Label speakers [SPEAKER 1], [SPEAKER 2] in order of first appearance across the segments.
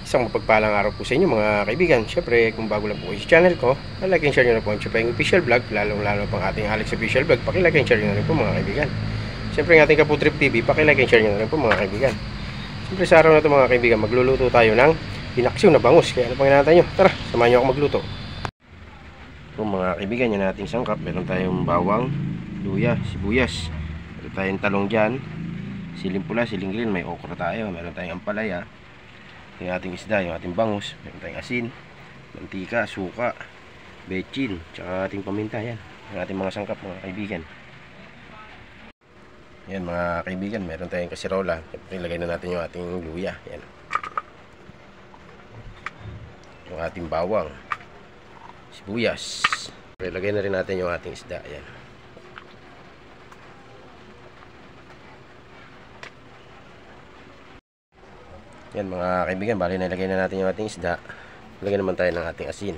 [SPEAKER 1] Isang mapagpalang araw po sa inyo mga kaibigan. Siyempre, kung bago lang po kayo sa channel ko, like and share nyo na po ang Chupeng Official Vlog, lalong-lalo pang ating Alex Official Vlog. Paki-like and share nyo na rin po mga kaibigan. Siyempre, ang ating Kaputrip TV, paki-like and share nyo na rin po mga kaibigan. Siyempre, sa araw na ito mga kaibigan, magluluto tayo ng pinaksiw na bangus. Kaya ano pang hinahantay nyo? Tara, samahan nyo ako magluto. So, mga kaibigan, yan ating sangkap. Meron tayong bawang, luya, sibuyas. Meron tayong talong dyan, siling pula, siling green, may okra tayo. Meron tayong ampalaya, yung ating isda, yung ating bangus, meron tayong asin, mantika, suka, bechin, tsaka ating paminta. Yan, yung ating mga sangkap mga kaibigan. Yan mga kaibigan, meron tayong kasirola. Ilagay na natin yung ating luya. Yan, yung ating bawang, sibuyas. Ilagay na rin natin yung ating isda. Yan, yan mga kaibigan, bali na ilagay na natin yung ating isda. Ilagay naman tayo ng ating asin.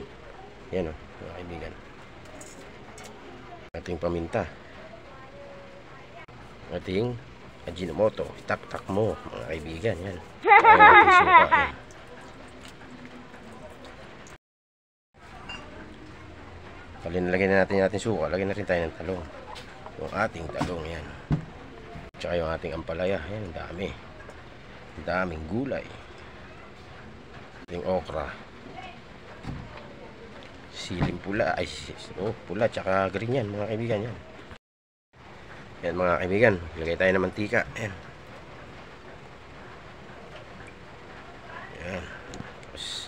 [SPEAKER 1] Yan o mga kaibigan, ating paminta, ating Ajinomoto. Itak-tak mo mga kaibigan. Yan, ating suka. Yan, bali nilagay na natin yung ating suka. Lagyan na rin tayo ng talong, yung ating talong. Yan, tsaka yung ating ampalaya. Yan, dami, daming gulay. Ating okra, siling pula, ay pula tsaka green. Yan mga kaibigan. Yan, yan mga kaibigan, lagay tayo ng mantika. Yan, yan. Tapos,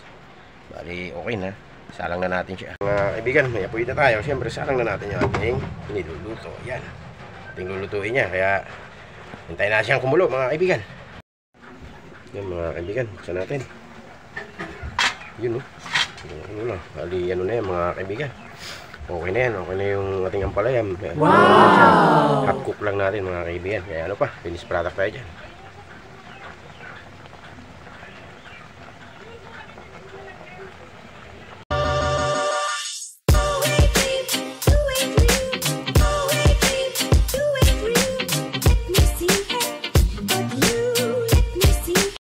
[SPEAKER 1] bali okay na, salang na natin siya mga kaibigan. May apoy na tayo. Siyempre salang na natin yung ating niluluto. Yan, ating lulutuin niya. Kaya hintayin na siyang kumulo mga kaibigan. Yan mga kaibigan, buksan natin. Yun o, ano lang, bali ano na yan mga kaibigan. Okay na yan, okay na yung ating ampalaya. Wow! Half cook lang natin mga kaibigan. Kaya ano pa, finished product tayo dyan.